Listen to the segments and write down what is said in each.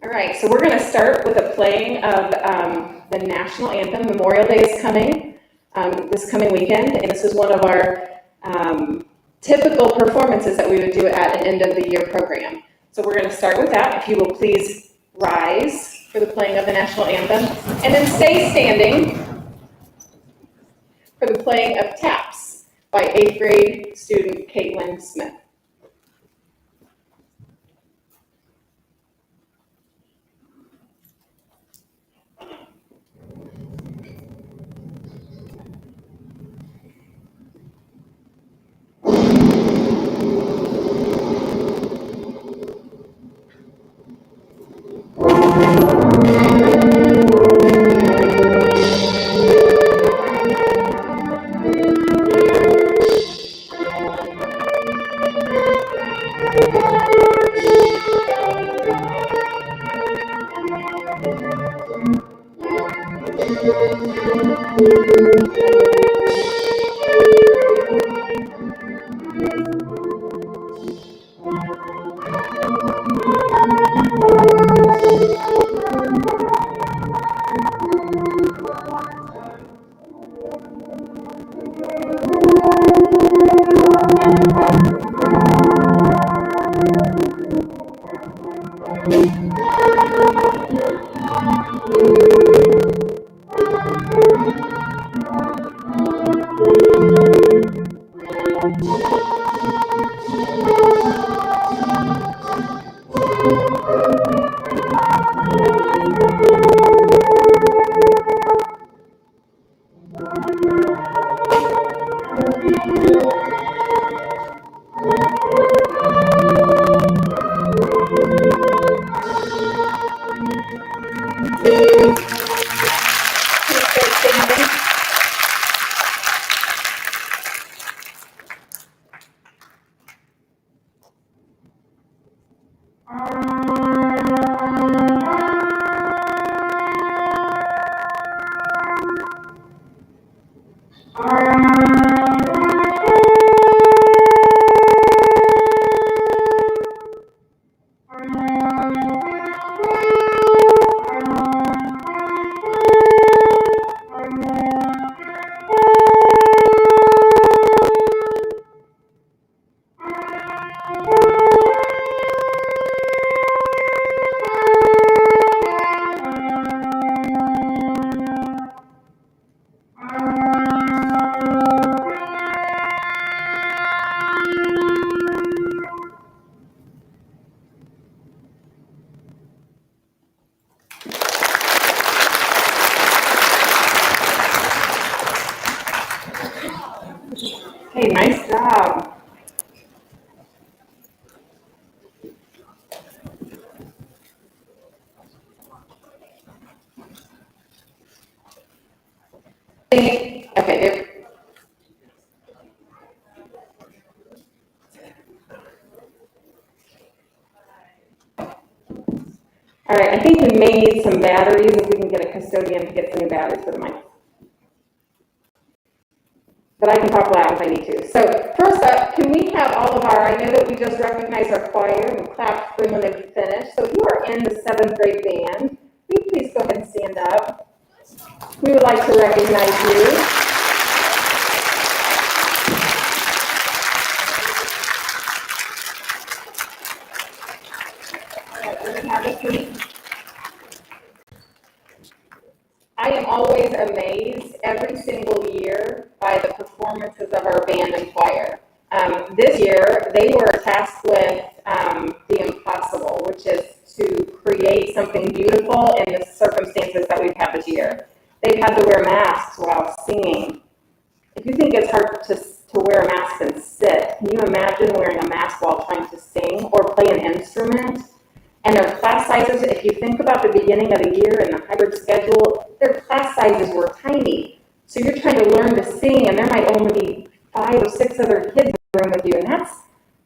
All right, so we're going to start with a playing of the National Anthem. Memorial Day is coming this coming weekend, and this is one of our typical performances that we would do at an end-of-the-year program. So we're going to start with that. If you will please rise for the playing of the National Anthem, and then stay standing for the playing of Taps by 8th grade student Caitlin Smith. Hey, nice job. Okay, there. All right, I think we may need some batteries if we can get a custodian to get some new batteries for the mic. But I can talk loud if I need to. So first up, can we have all of our, I know that we just recognized our choir and clapped for them when they finished. So if you are in the 7th grade band, will you please go ahead and stand up? We would like to recognize you. I am always amazed every single year by the performances of our band and choir. This year, they were tasked with the impossible, which is to create something beautiful in the circumstances that we've had this year. They've had to wear masks while singing. If you think it's hard to wear a mask and sit, can you imagine wearing a mask while trying to sing or play an instrument? And their class sizes, if you think about the beginning of the year and the hybrid schedule, their class sizes were tiny. So you're trying to learn to sing, and there might only be 5 or 6 other kids in the room with you, and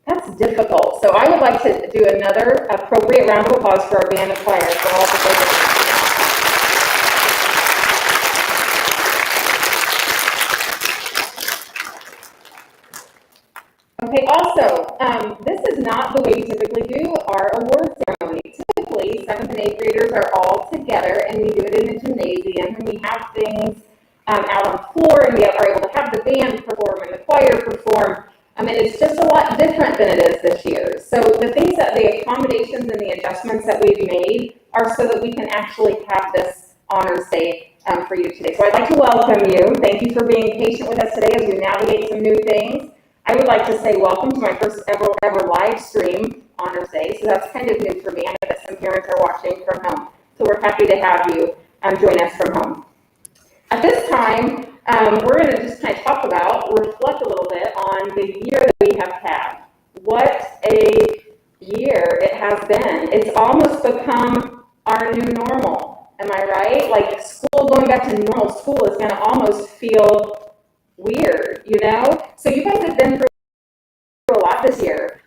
that's difficult. So I would like to do another appropriate round of applause for our band and choir for all the things. Okay, also, this is not the way we typically do our award ceremony. Typically, family. 7th and 8th graders are all together, and we do it in the gymnasium, and we have things out on the floor, and we are able to have the band perform and the choir perform. And it's just a lot different than it is this year. So the things that the accommodations and the adjustments that we've made are so that we can actually have this honors day for you today. So I'd like to welcome you. Thank you for being patient with us today as we navigate some new things. I would like to say welcome to my first ever live stream honors day. So that's kind of new for me. I know that some parents are watching from home. So we're happy to have you join us from home. At this time, we're going to just kind of reflect a little bit on the year that we have had. What a year it has been. It's almost become our new normal. Am I right? Like school, going back to normal school is going to almost feel weird, you know? So you guys have been through a lot this year.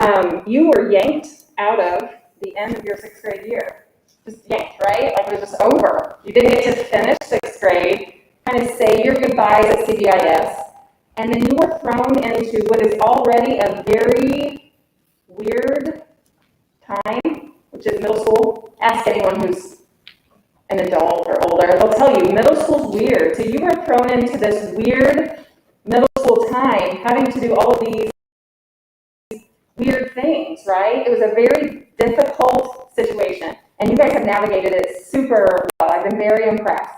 You were yanked out of the end of your 6th grade year. Just yanked, right? Like it was just over. You didn't get to finish 6th grade. Kind of say your goodbyes at CBIS, and then you were thrown into what is already a very weird time, which is middle school. Ask anyone who's an adult or older, they'll tell you middle school's weird. So you were thrown into this weird middle school time, having to do all of these weird things, right? It was a very difficult situation, and you guys have navigated it super well. I've been very impressed.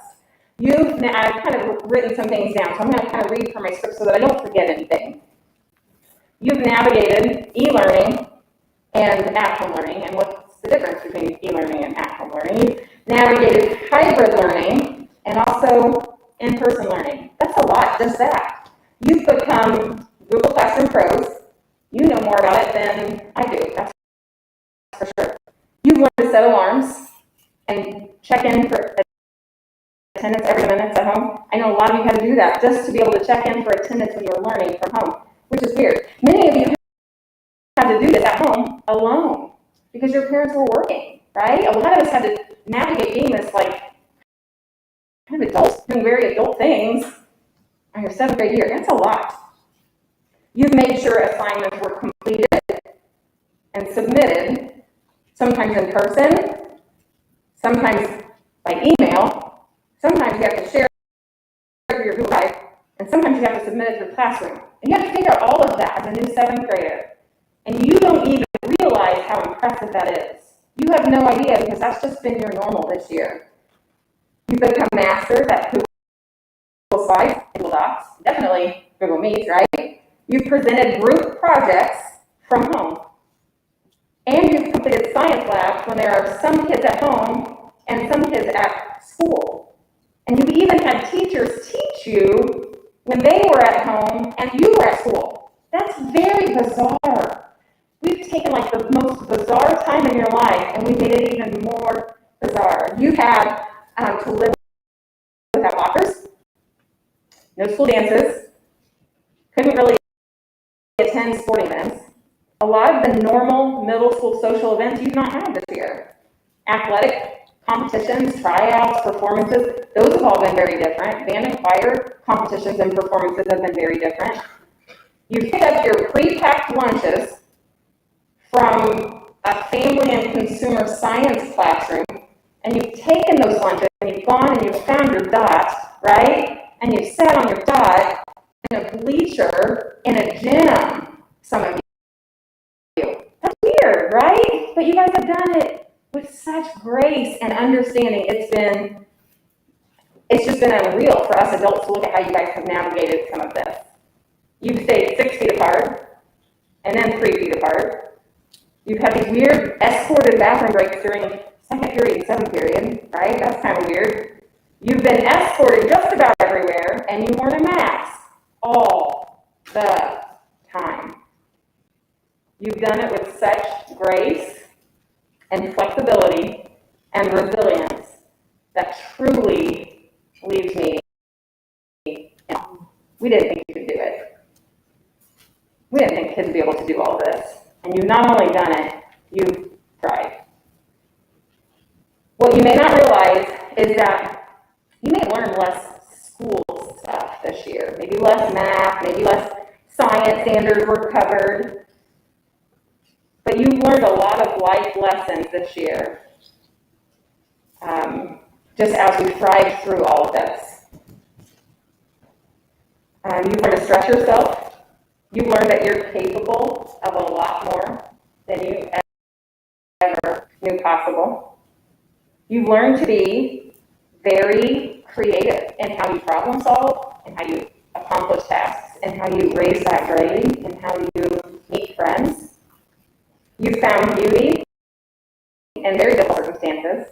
I've kind of written some things down, so I'm going to kind of read from my script so that I don't forget anything. You've navigated e-learning and at-home learning, and what's the difference between e-learning and at-home learning? You've navigated hybrid learning and also in-person learning. That's a lot, just that. You've become Google Classroom pros. You know more about it than I do, that's for sure. You've learned to set alarms and check in for attendance every minute at home. I know a lot of you had to do that just to be able to check in for attendance when you were learning from home, which is weird. Many of you had to do this at home alone because your parents were working, right? A lot of us had to navigate being this like kind of adult, doing very adult things on your 7th grade year. That's a lot. You've made sure assignments were completed and submitted, sometimes in person, sometimes by email. Sometimes you have to share your Google Drive, and sometimes you have to submit it to the classroom. And you have to figure out all of that as a new 7th grader. And you don't even realize how impressive that is. You have no idea because that's just been your normal this year. You've become masters at Google Slides, Google Docs, definitely Google Meets, right? You've presented group projects from home. And you've completed science labs when there are some kids at home and some kids at school. And you even had teachers teach you when they were at home and you were at school. That's very bizarre. We've taken like the most bizarre time in your life and we made it even more bizarre. You had to live without lockers, no school dances, couldn't really attend sporting events. A lot of the normal middle school social events you've not had this year. Athletic competitions, tryouts, performances, those have all been very different. Band and choir competitions and performances have been very different. You've picked up your pre-packed lunches from a family and consumer science classroom, and you've taken those lunches and you've gone and you've found your dot, right? And you've sat on your dot in a bleacher in a gym, some of you. That's weird, right? But you guys have done it with such grace and understanding. It's just been unreal for us adults to look at how you guys have navigated some of this. You've stayed 6 feet apart, and then 3 feet apart. You've had these weird escorted bathroom breaks during 2nd period and 7th period, right? That's kind of weird. You've been escorted just about everywhere, and you worn a mask all the time. You've done it with such grace and flexibility and resilience that truly leaves me. We didn't think you could do it. We didn't think kids would be able to do all this. And you've not only done it, you've tried. What you may not realize is that you may learn less school stuff this year. Maybe less math, maybe less science standards were covered. But you learned a lot of life lessons this year. just as we thrive through all of this. You've learned to stretch yourself. You've learned that you're capable of a lot more than you ever knew possible. You've learned to be very creative in how you problem solve, and how you accomplish tasks, and how you raise that grade, and how you meet friends. You've found beauty in very difficult circumstances.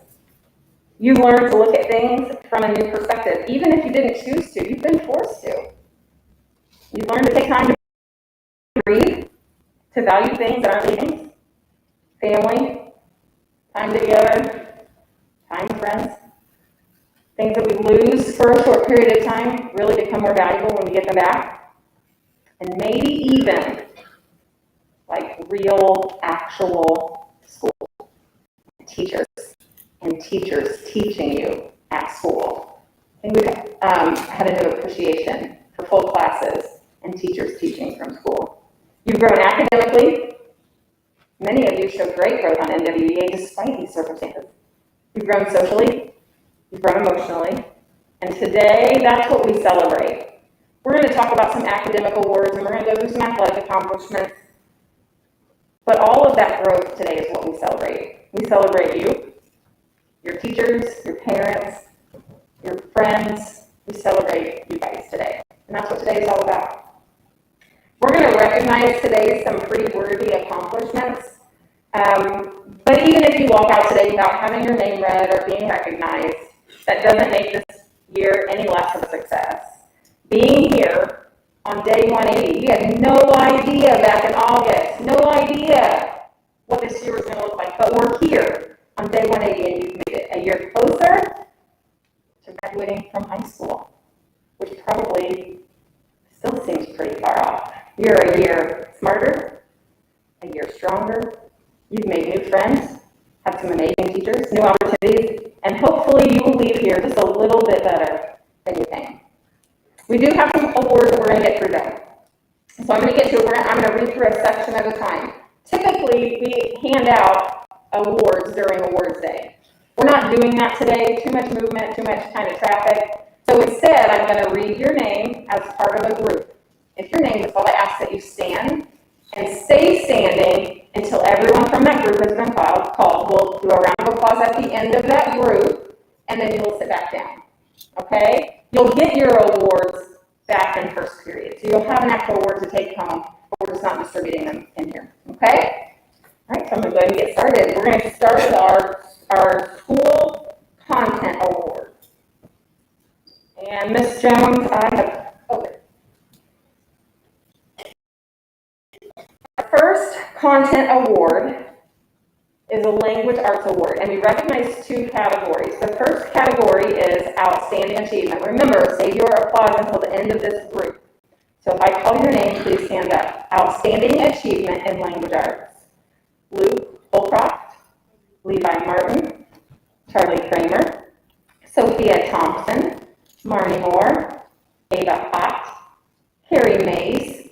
You've learned to look at things from a new perspective. Even if you didn't choose to, you've been forced to. You've learned to take time to breathe, to value things that aren't leaving, family, time together, time with friends. Things that we lose for a short period of time really become more valuable when we get them back. And maybe even like real, actual school teachers, and teachers teaching you at school. I think we've had a new appreciation for full classes and teachers teaching from school. You've grown academically. Many of you show great growth on NWEA despite these circumstances. You've grown socially. You've grown emotionally. And today, that's what we celebrate. We're going to talk about some academic awards, and we're going to go through some athletic accomplishments. But all of that growth today is what we celebrate. We celebrate you, your teachers, your parents, your friends. We celebrate you guys today. And that's what today is all about. We're going to recognize today some pretty worthy accomplishments. But even if you walk out today without having your name read or being recognized, that doesn't make this year any less of a success. Being here on day 180, we had no idea back in August, no idea what this year was going to look like, but we're here on day 180, and you've made it a year closer to graduating from high school, which probably still seems pretty far off. You're a year smarter, a year stronger. You've made new friends, had some amazing teachers, new opportunities, and hopefully you will leave here just a little bit better than you came. We do have some awards that we're going to get through though. So I'm going to get to it. I'm going to read through a section at a time. Typically, we hand out awards during awards day. We're not doing that today. Too much movement, too much kind of traffic. So instead, I'm going to read your name as part of a group. If your name is called, I ask that you stand and stay standing until everyone from that group has been called. We'll do a round of applause at the end of that group, and then you'll sit back down. Okay? You'll get your awards back in first period. So you'll have an actual award to take home, but we're just not distributing them in here. Okay? All right, so I'm going to go ahead and get started. We're going to start with our school content award. And Ms. Jones, I have, Our first content award is a language arts award, and we recognize two categories. The first category is outstanding achievement. Remember, save your applause until the end of this group. So if I call your name, please stand up. Outstanding achievement in language arts. Luke Holcroft, Levi Martin, Charlie Kramer, Sophia Thompson, Marnie Moore, Ava Ott, Carrie Mays,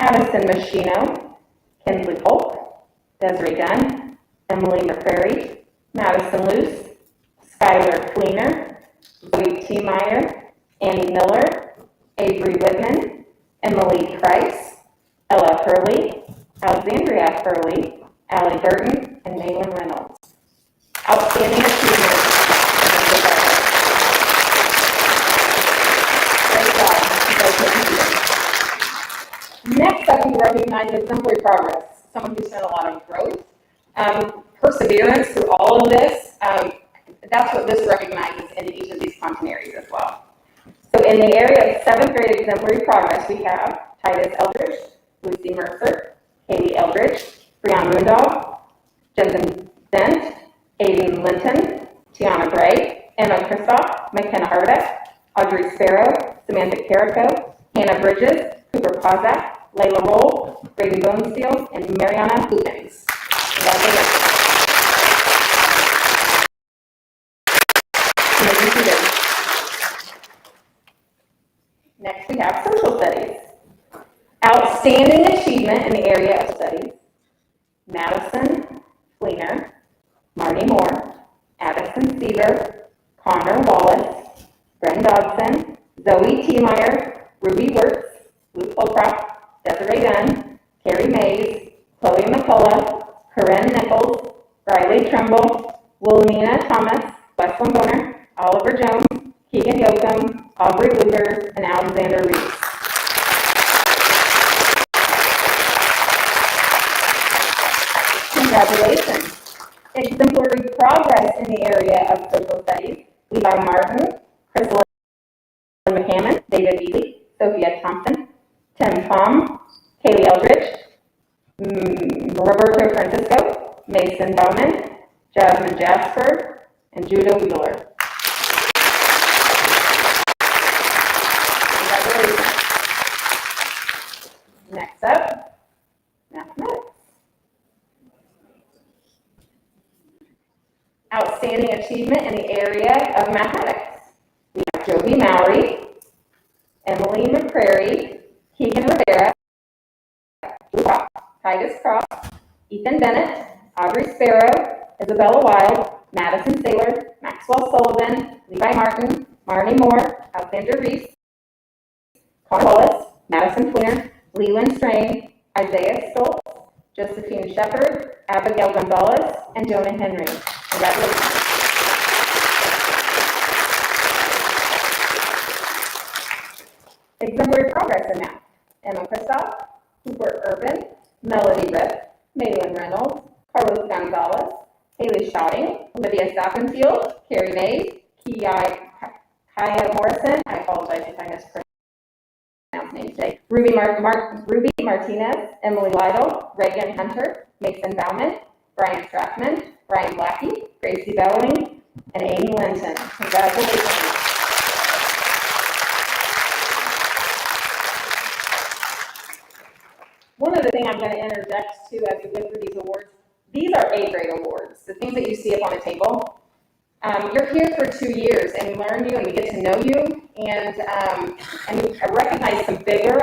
Addison Machino, Kinsley Polk, Desiree Dunn, Emily McCrary, Madison Luce, Skylar Fleener, Zoe T. Meyer, Annie Miller, Avery Whitman, Emily Price, Ella Hurley, Alexandria Hurley, Allie Burton, and Malin Reynolds. Outstanding achievement. Great job. Next up, we recognize exemplary progress. Someone who's shown a lot of growth, perseverance through all of this. That's what this recognizes in each of these content areas as well. So in the area of 7th grade exemplary progress, we have Titus Eldridge, Lucy Mercer, Haley Eldridge, Brianna Moondog, Jensen Dent, Aiden Linton, Tiana Gray, Emma Kristoff, McKenna Harbeck, Audrey Sparrow, Samantha Carrico, Hannah Bridges, Cooper Kozak, Layla Roll, Graydon Bonesteel, and Mariana Hubens. Next, we have social studies. Outstanding achievement in the area of studies. Madison Fleener, Marnie Moore, Addison Seaver, Connor Wallace, Bren Dodson, Zoe T. Ruby Wirtz, Luke Holcroft, Desiree Dunn, Carrie Mays, Chloe McCullough, Corinne Nichols, Riley Trumbull, Wilhelmina Thomas, Wesleyan Boner, Oliver Jones, Keegan Yoakum, Aubrey Luger, and Alexander Reese. Congratulations. Exemplary progress in the area of social studies, Levi Martin, Crystal McCammon, David Ely, Sophia Thompson, Tim Palm, Kaylee Eldridge, Roberto Francisco, Mason Bowman, Jasmine Jasper, and Judah Wheeler. Congratulations. Next up, mathematics. Outstanding achievement in the area of mathematics. We have Joby Mallory, Emily McCrary, Keegan Rivera, Titus Cross, Ethan Bennett, Audrey Sparrow, Isabella Wild, Madison Saylor, Maxwell Sullivan, Levi Martin, Marnie Moore, Alexander Reese, Connor Wallace, Madison Fleener, Leland Strain, Isaiah Stoltz, Josephine Shepard, Abigail Gonzalez, and Jonah Henry. Congratulations. Exemplary progress in math. Emma Kristoff, Cooper Urban, Melody Rip, Maylin Reynolds, Carlos Gonzalez, Haley Shotting, Olivia Stappenfield, Carrie Mays, Kaya Morrison, I apologize if I mispronounced names today, Ruby Martinez, Emily Lytle, Reagan Hunter, Mason Bauman, Brian Strackman, Brian Blackie, Gracie Belling, and Amy Linton. Congratulations. One other thing I'm going to interject too as we go through these awards, these are A-grade awards, the things that you see up on the table. You're here for 2 years and we learn you and we get to know you and we recognize some bigger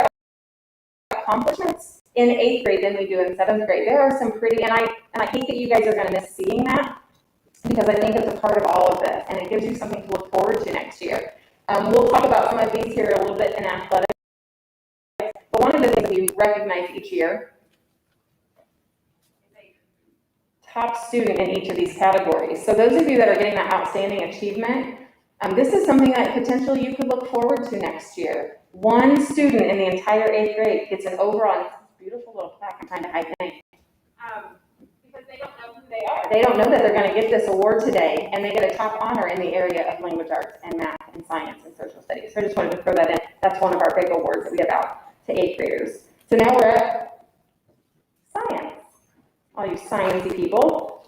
accomplishments in 8th grade than we do in 7th grade. There are some pretty, and I hate that you guys are going to miss seeing that because I think it's a part of all of this and it gives you something to look forward to next year. We'll talk about some of these here a little bit in athletics, but one of the things that we recognize each year is a top student in each of these categories. So those of you that are getting that outstanding achievement, this is something that potentially you could look forward to next year. One student in the entire 8th grade gets an overall, and it's this beautiful little plaque I'm trying to hide thing, because they don't know who they are. They don't know that they're going to get this award today, and they get a top honor in the area of language arts and math and science and social studies. So I just wanted to throw that in. That's one of our big awards that we give out to 8th graders. So now we're at science. All you sciencey people.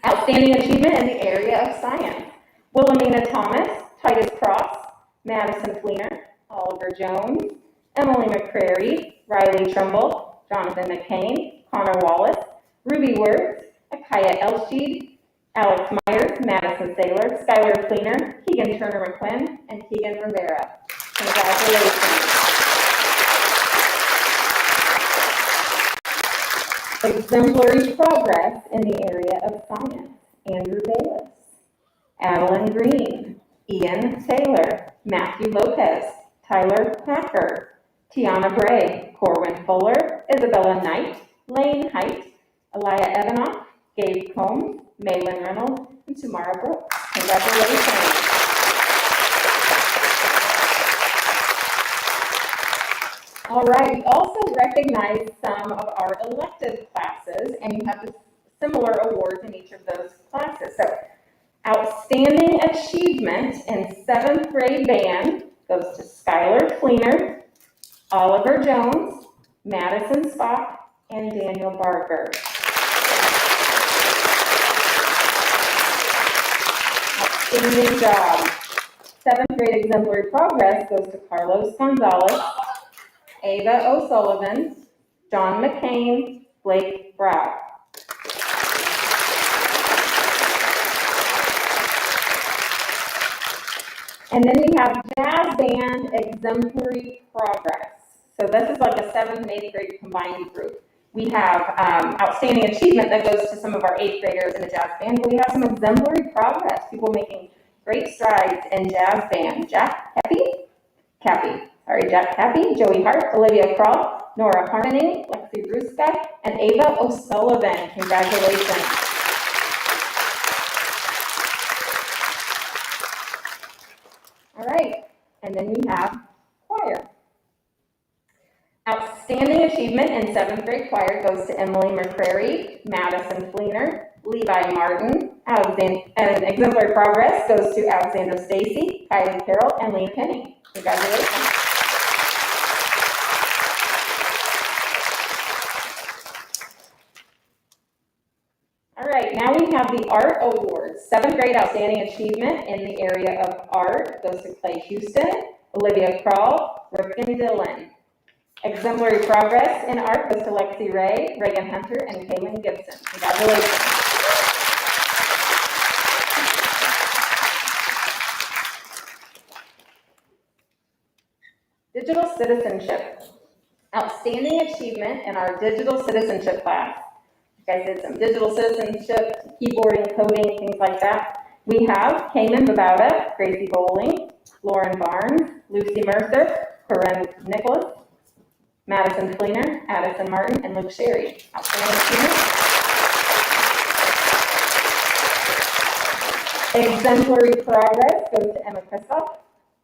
Outstanding achievement in the area of science. Wilhelmina Thomas, Titus Cross, Madison Fleener, Oliver Jones, Emily McCrary, Riley Trumbull, Jonathan McCain, Connor Wallace, Ruby Wirtz, Akaya Elshede, Alex Myers, Madison Saylor, Skylar Fleener, Keegan Turner McQuinn, and Keegan Rivera. Congratulations. Exemplary progress in the area of science. Andrew Bayless, Adeline Green, Ian Taylor, Matthew Lopez, Tyler Packer, Tiana Bray, Corwin Fuller, Isabella Knight, Lane Height, Elia Evanoff, Gabe Combs, Maylin Reynolds, and Tamara Brooks. Congratulations. All right, we also recognize some of our elective classes, and you have similar awards in each of those classes. So, outstanding achievement in 7th grade band goes to Skylar Fleener, Oliver Jones, Madison Spock, and Daniel Barker. Outstanding job. 7th grade exemplary progress goes to Carlos Gonzalez, Ava O'Sullivan, John McCain, Blake Brown. And then we have jazz band exemplary progress. So this is like a 7th and 8th grade combined group. We have outstanding achievement that goes to some of our 8th graders in the jazz band. We have some exemplary progress, people making great strides in jazz band. Jack Cappy, Joey Hart, Olivia Kroll, Nora Harmoning, Lexi Ruska, and Ava O'Sullivan. Congratulations. All right, and then we have choir. Outstanding achievement in 7th grade choir goes to Emily McCrary, Madison Fleener, Levi Martin, and exemplary progress goes to Alexandra Stacy, Kylie Carroll, and Lee Penning. Congratulations. All right, now we have the Art Awards. 7th grade outstanding achievement in the area of art goes to Clay Houston, Olivia Kroll, Rifkin Dillon. Exemplary progress in art goes to Lexi Ray, Reagan Hunter, and Kaylin Gibson. Congratulations. Digital citizenship. Outstanding achievement in our digital citizenship class. You guys did some digital citizenship, keyboarding, coding, things like that. We have Cayman Babauta, Gracie Bowling, Lauren Barnes, Lucy Mercer, Corinne Nicholas, Madison Fleener, Addison Martin, and Luke Sherry. Outstanding achievement. Exemplary progress goes to Emma Kristoff,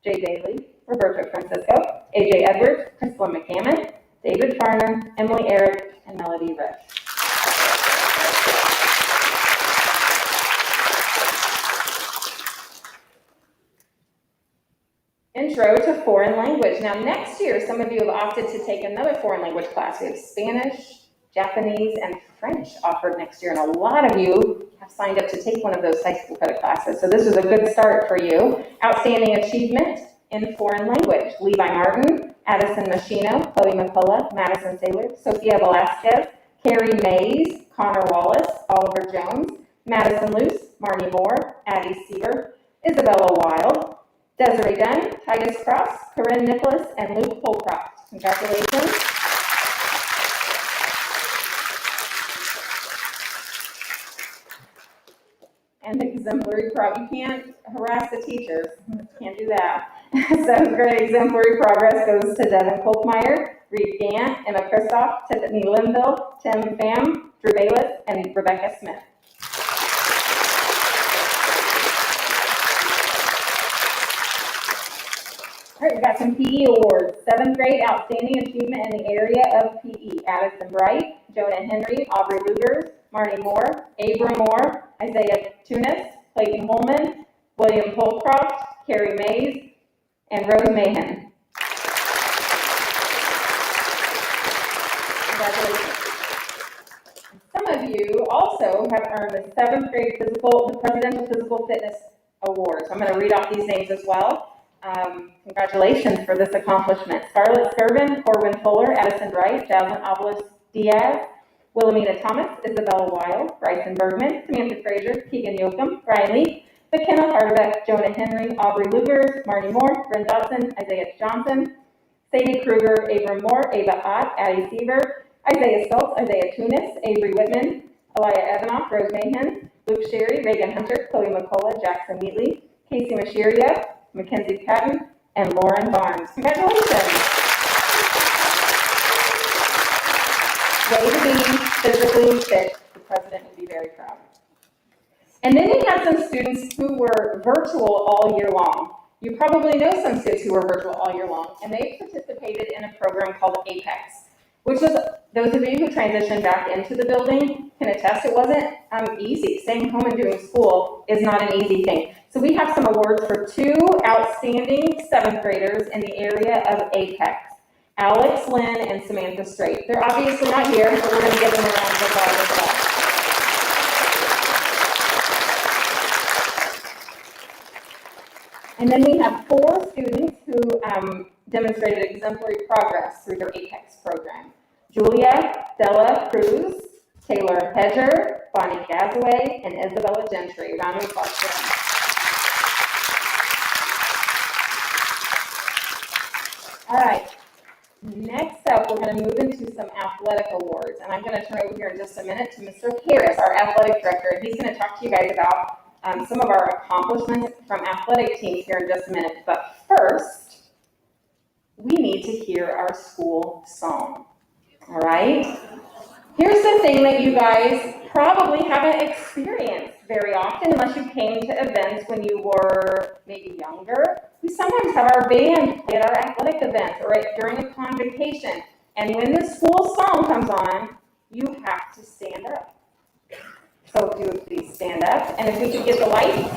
Jay Daly, Roberto Francisco, AJ Edwards, Crystal McCammon, David Farner, Emily Eric, and Melody Rich. Intro to foreign language. Now next year, some of you have opted to take another foreign language class. We have Spanish, Japanese, and French offered next year, and a lot of you have signed up to take one of those high school credit classes. So this is a good start for you. Outstanding achievement in foreign language. Levi Martin, Addison Machino, Chloe McCullough, Madison Taylor, Sophia Velasquez, Carrie Mays, Connor Wallace, Oliver Jones, Madison Luce, Marnie Moore, Addie Seaver, Isabella Wild, Desiree Dunn, Titus Cross, Corinne Nicholas, and Luke Holcroft. Congratulations. And exemplary progress. You can't harass the teachers. You can't do that. 7th grade exemplary progress goes to Devin Kolkmeyer, Reed Gant, Emma Kristoff, Tiffany Linville, Tim Pham, Drew Bayless, and Rebecca Smith. All right, we've got some PE awards. 7th grade outstanding achievement in the area of PE. Addison Bright, Jonah Henry, Aubrey Lugers, Marnie Moore, Abram Moore, Isaiah Tunis, Clayton Holman, William Holcroft, Carrie Mays, and Rose Mahan. Congratulations. Some of you also have earned the 7th grade the Presidential Physical Fitness Award. So I'm going to read off these names as well. Congratulations for this accomplishment. Scarlett Skirvin, Corwin Fuller, Addison Wright, Jasmine Avalos Diaz, Wilhelmina Thomas, Isabella Wild, Bryson Bergman, Samantha Frazier, Keegan Yoakum, Brian Lee, McKenna Hardebeck, Jonah Henry, Aubrey Lugers, Marnie Moore, Bryn Dodson, Isaiah Johnson, Sadie Kruger, Abram Moore, Ava Ott, Addie Seaver, Isaiah Stoltz, Isaiah Tunis, Avery Whitman, Elia Evanoff, Rose Mahan, Luke Sherry, Reagan Hunter, Chloe McCullough, Jackson Wheatley, Casey Mashiria, Mackenzie Patton, and Lauren Barnes. Congratulations. Way to be physically fit. The president will be very proud. And then we had some students who were virtual all year long. You probably know some students who were virtual all year long, and they participated in a program called APEX, which was, those of you who transitioned back into the building can attest it wasn't easy. Staying home and doing school is not an easy thing. So we have some awards for 2 outstanding 7th graders in the area of APEX, Alex Lynn and Samantha Strait. They're obviously not here, but we're going to give them a round of applause as well. And then we have 4 students who demonstrated exemplary progress through their APEX program. Julia Della Cruz, Taylor Hedger, Bonnie Gazaway, and Isabella Gentry. Round of applause for them. All right. Next up, we're going to move into some athletic awards, and I'm going to turn over here in just a minute to Mr. Harris, our athletic director, and he's going to talk to you guys about some of our accomplishments from athletic teams here in just a minute. But first, we need to hear our school song, all right? Here's the thing that you guys probably haven't experienced very often unless you came to events when you were maybe younger. We sometimes have our band play at our athletic events or during a convocation. And when the school song comes on, you have to stand up. So do please stand up. And if we could get the lights.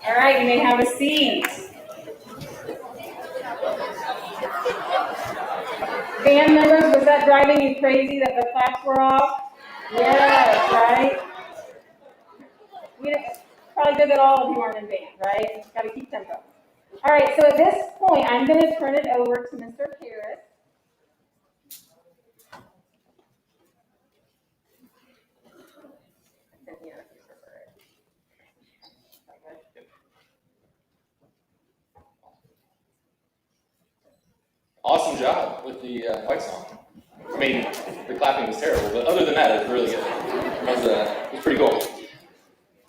All right, you may have a seat. Band members, was that driving you crazy that the claps were off? Yes, right? We probably did that all if you weren't in band, right? Got to keep tempo. All right, so at this point, I'm going to turn it over to Mr. Harris. Awesome job with the fight song. I mean, the clapping was terrible, but other than that, it was really good. It was pretty cool.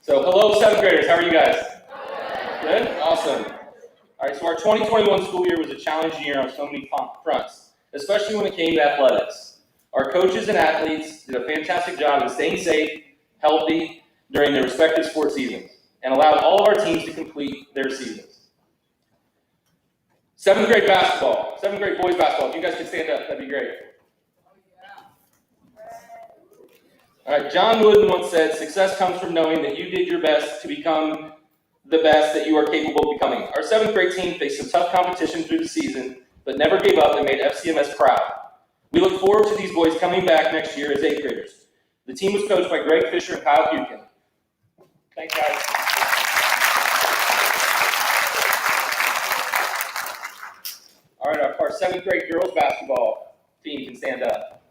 So, hello, 7th graders. How are you guys? Good? Awesome. All right, so our 2021 school year was a challenging year on so many fronts, especially when it came to athletics. Our coaches and athletes did a fantastic job in staying safe, healthy during their respective sports seasons, and allowed all of our teams to complete their seasons. 7th grade basketball, 7th grade boys basketball. If you guys could stand up, that'd be great. All right, John Wooden once said, success comes from knowing that you did your best to become the best that you are capable of becoming. Our 7th grade team faced some tough competition through the season, but never gave up and made Fcms proud. We look forward to these boys coming back next year as 8th graders. The team was coached by Greg Fisher and Kyle Buchan. Thanks, guys. All right, our 7th grade girls basketball team can stand up.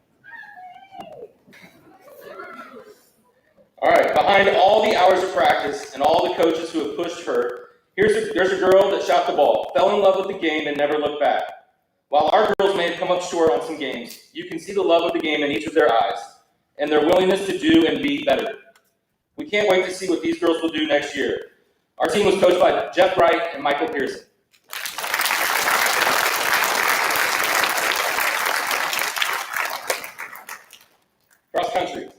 All right, behind all the hours of practice and all the coaches who have pushed her, there's a girl that shot the ball, fell in love with the game, and never looked back. While our girls may have come up short on some games, you can see the love of the game in each of their eyes and their willingness to do and be better. We can't wait to see what these girls will do next year. Our team was coached by Jeff Wright and Michael Pearson. Cross country.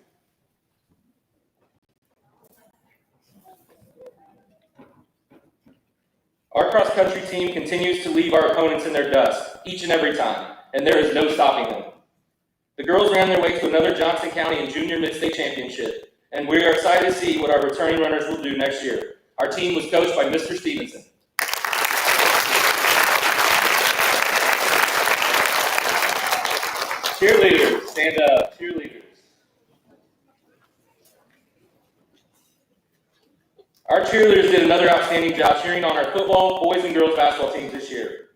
Our cross-country team continues to leave our opponents in their dust each and every time, and there is no stopping them. The girls ran their way to another Johnson County and Junior Mid-State Championship, and we are excited to see what our returning runners will do next year. Our team was coached by Mr. Stevenson. Cheerleaders, stand up. Cheerleaders. Our cheerleaders did another outstanding job cheering on our football, boys, and girls basketball teams this year.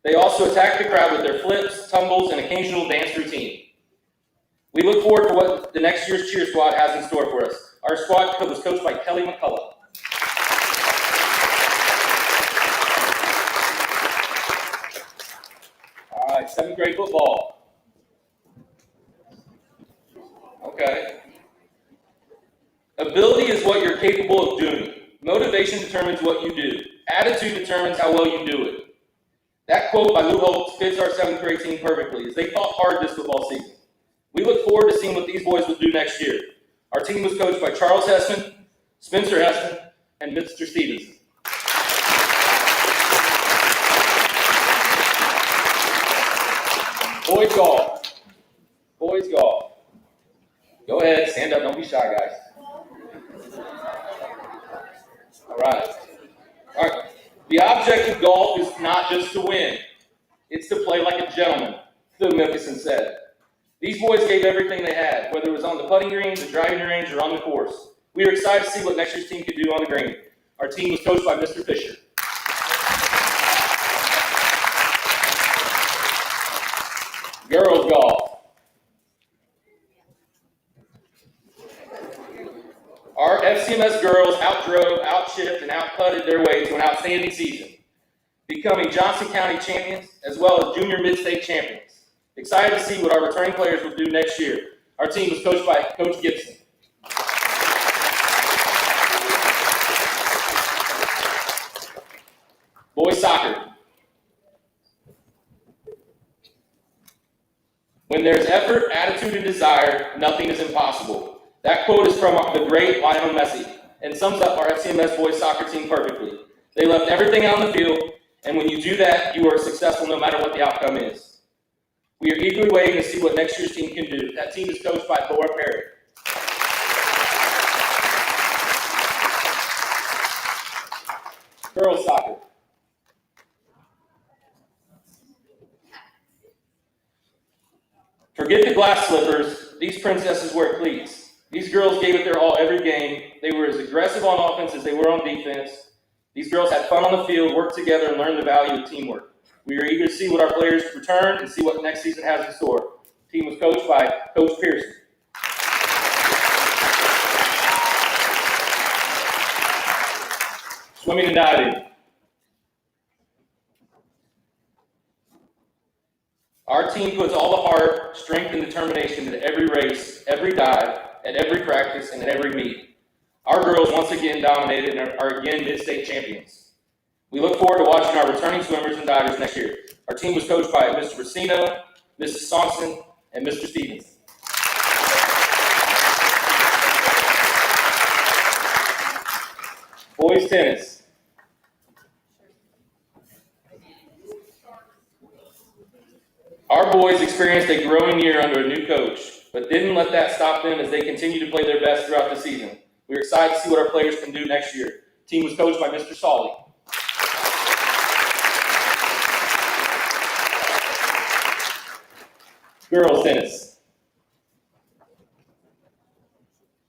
They also attacked the crowd with their flips, tumbles, and occasional dance routine. We look forward to what the next year's cheer squad has in store for us. Our squad was coached by Kelly McCullough. All right, 7th grade football. Okay. Ability is what you're capable of doing. Motivation determines what you do. Attitude determines how well you do it. That quote by Lou Holtz fits our 7th grade team perfectly, as they fought hard this football season. We look forward to seeing what these boys will do next year. Our team was coached by Charles Hessman, Spencer Hessman, and Mr. Stevenson. Boys golf. Boys golf. Go ahead, stand up, don't be shy, guys. All right. The object of golf is not just to win. It's to play like a gentleman, Phil Mickelson said. These boys gave everything they had, whether it was on the putting green, the driving range, or on the course. We are excited to see what next year's team could do on the green. Our team was coached by Mr. Fisher. Girls golf. Our FCMS girls outdrove, outchipped, and outputted their way to an outstanding season, becoming Johnson County champions as well as junior mid-state champions. Excited to see what our returning players will do next year. Our team was coached by Coach Gibson. Boys soccer. When there's effort, attitude, and desire, nothing is impossible. That quote is from the great Lionel Messi and sums up our FCMS boys soccer team perfectly. They left everything out on the field, and when you do that, you are successful no matter what the outcome is. We are eagerly waiting to see what next year's team can do. That team is coached by Laura Perry. Girls soccer. Forget the glass slippers. These princesses wear cleats. These girls gave it their all every game. They were as aggressive on offense as they were on defense. These girls had fun on the field, worked together, and learned the value of teamwork. We are eager to see what our players return and see what next season has in store. The team was coached by Coach Pearson. Swimming and diving. Our team puts all the heart, strength, and determination into every race, every dive, at every practice, and at every meet. Our girls once again dominated and are again mid-state champions. We look forward to watching our returning swimmers and divers next year. Our team was coached by Mr. Racino, Mrs. Saunson, and Mr. Stevens. Boys tennis. Our boys experienced a growing year under a new coach, but didn't let that stop them as they continue to play their best throughout the season. We're excited to see what our players can do next year. The team was coached by Mr. Solly. Girls tennis.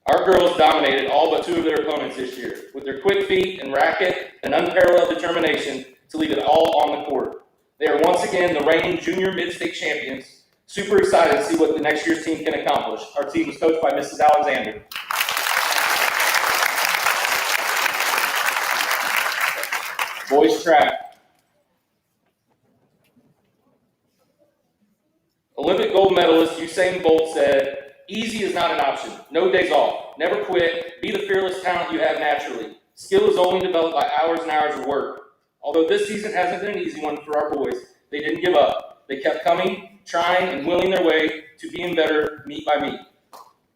Our girls dominated all but 2 of their opponents this year with their quick feet and racket and unparalleled determination to leave it all on the court. They are once again the reigning junior mid-state champions. Super excited to see what the next year's team can accomplish. Our team was coached by Mrs. Alexander. Boys track. Olympic gold medalist Usain Bolt said, "Easy is not an option. No days off. Never quit. Be the fearless talent you have naturally. Skill is only developed by hours and hours of work." Although this season hasn't been an easy one for our boys, they didn't give up. They kept coming, trying, and willing their way to being better meet by meet.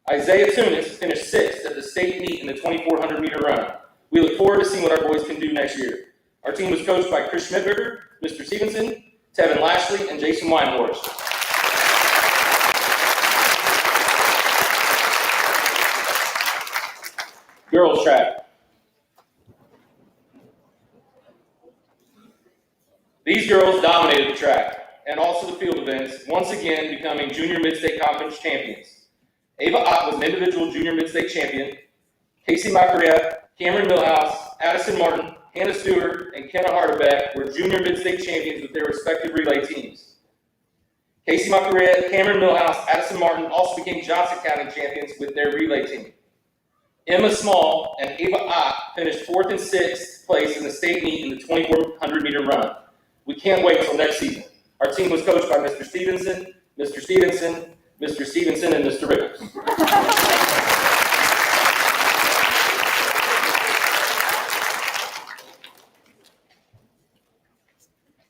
Isaiah Tunis finished 6th at the state meet in the 2,400-meter run. We look forward to seeing what our boys can do next year. Our team was coached by Chris Schmidberger, Mr. Stevenson, Tevin Lashley, and Jason Weinhorst. Girls track. These girls dominated the track and also the field events, once again becoming junior mid-state conference champions. Ava Ott was an individual junior mid-state champion. Casey Macaria, Cameron Millhouse, Addison Martin, Hannah Stewart, and Kenna Hardebeck were junior mid-state champions with their respective relay teams. Casey Macaria, Cameron Millhouse, Addison Martin also became Johnson County champions with their relay team. Emma Small and Ava Ott finished 4th and 6th place in the state meet in the 2,400-meter run. We can't wait until next season. Our team was coached by Mr. Stevenson, Mr. Stevenson, Mr. Stevenson, and Mr. Rickles.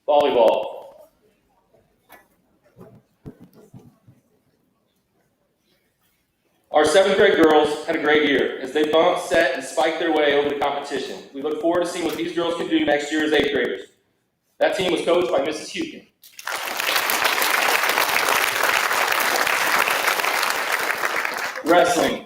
Volleyball. Our 7th grade girls had a great year as they bumped, set, and spiked their way over the competition. We look forward to seeing what these girls can do next year as 8th graders. That team was coached by Mrs. Hukin. Wrestling.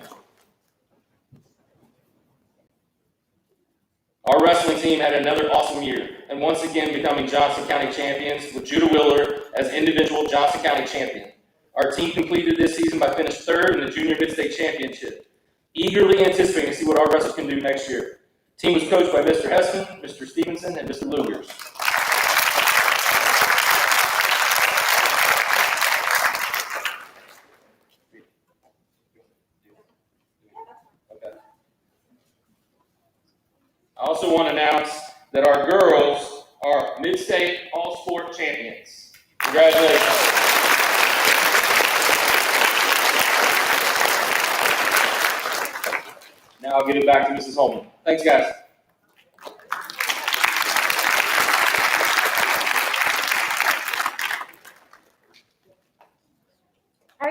Our wrestling team had another awesome year, and once again becoming Johnson County champions with Judah Willer as individual Johnson County champion. Our team completed this season by finishing 3rd in the Junior Mid-State Championship, eagerly anticipating to see what our wrestlers can do next year. The team was coached by Mr. Hessman, Mr. Stevenson, and Mr. Lugers. Okay. I also want to announce that our girls are Mid-State All-Sport champions. Congratulations. Now I'll give it back to Mrs. Holman. Thanks, guys.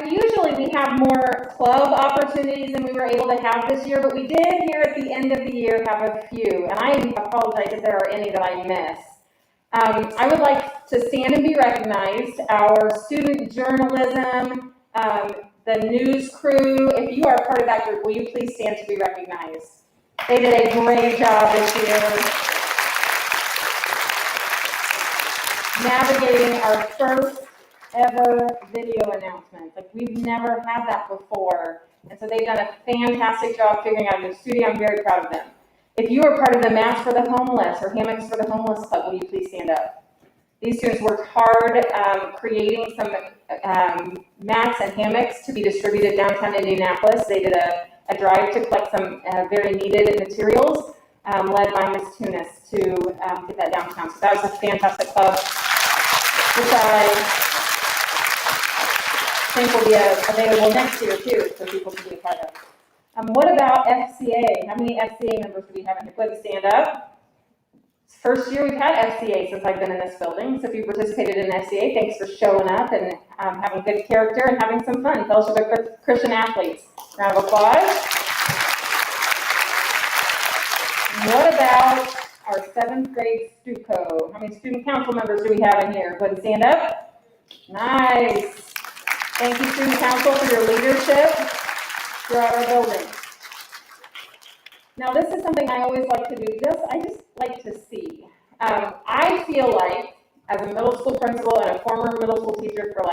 Usually we have more club opportunities than we were able to have this year, but we did here at the end of the year have a few, and I apologize if there are any that I missed. I would like to stand and be recognized. Our student journalism, the news crew, if you are part of that group, will you please stand to be recognized? They did a great job this year navigating our first ever video announcements. Like, we've never had that before. And so they've done a fantastic job figuring out a new studio. I'm very proud of them. If you are part of the Mats for the Homeless or Hammocks for the Homeless Club, will you please stand up? These students worked hard creating some mats and hammocks to be distributed downtown Indianapolis. They did a drive to collect some very needed materials, led by Ms. Tunis to get that downtown. So that was a fantastic club, which I think will be available next year too, for people to be a part of. What about FCA? How many FCA members do we have in here? Please stand up. It's the first year we've had FCA since I've been in this building. So if you participated in FCA, thanks for showing up and having good character and having some fun. Fellowship of Christian Athletes. Round of applause. What about our 7th grade STUCO? How many student council members do we have in here? Go ahead and stand up. Nice. Thank you, student council, for your leadership throughout our building. Now, this is something I always like to do. I just like to see. I feel like, as a middle school principal and a former middle school teacher for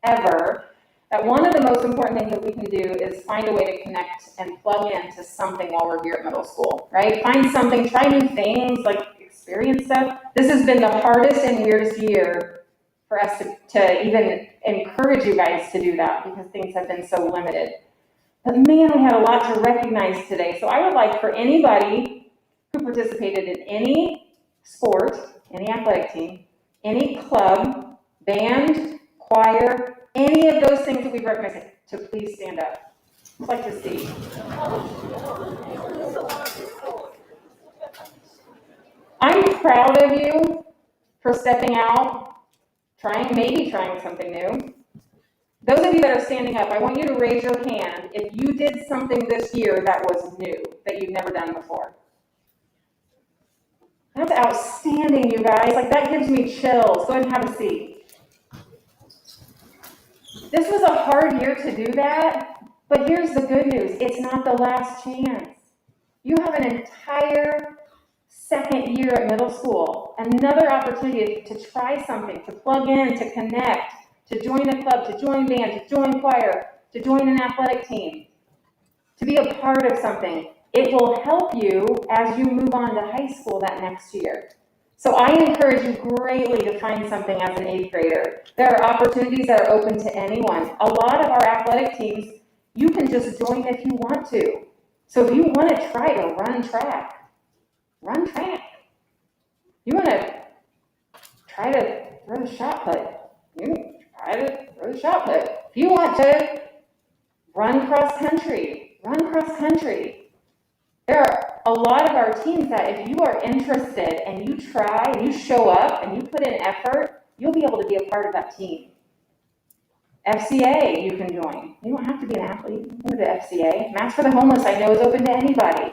ever, that one of the most important things that we can do is find a way to connect and plug into something while we're here at middle school, right? Find something, try new things, experience stuff. This has been the hardest and weirdest year for us to even encourage you guys to do that because things have been so limited. But man, we had a lot to recognize today. So I would like for anybody who participated in any sport, any athletic team, any club, band, choir, any of those things that we've recognized, to please stand up. I'd like to see. I'm proud of you for stepping out, maybe trying something new. Those of you that are standing up, I want you to raise your hand if you did something this year that was new, that you've never done before. That's outstanding, you guys. That gives me chills. Go ahead and have a seat. This was a hard year to do that, but here's the good news. It's not the last chance. You have an entire second year at middle school, another opportunity to try something, to plug in, to connect, to join a club, to join band, to join choir, to join an athletic team, to be a part of something. It will help you as you move on to high school that next year. So I encourage you greatly to find something as an 8th grader. There are opportunities that are open to anyone. A lot of our athletic teams, you can just join if you want to. So if you want to try to run track, run track. You want to try to throw the shot put, you try to throw the shot put. If you want to run cross country, run cross country. There are a lot of our teams that if you are interested and you try and you show up and you put in effort, you'll be able to be a part of that team. FCA you can join. You don't have to be an athlete. You can go to FCA. Mass for the Homeless I know is open to anybody.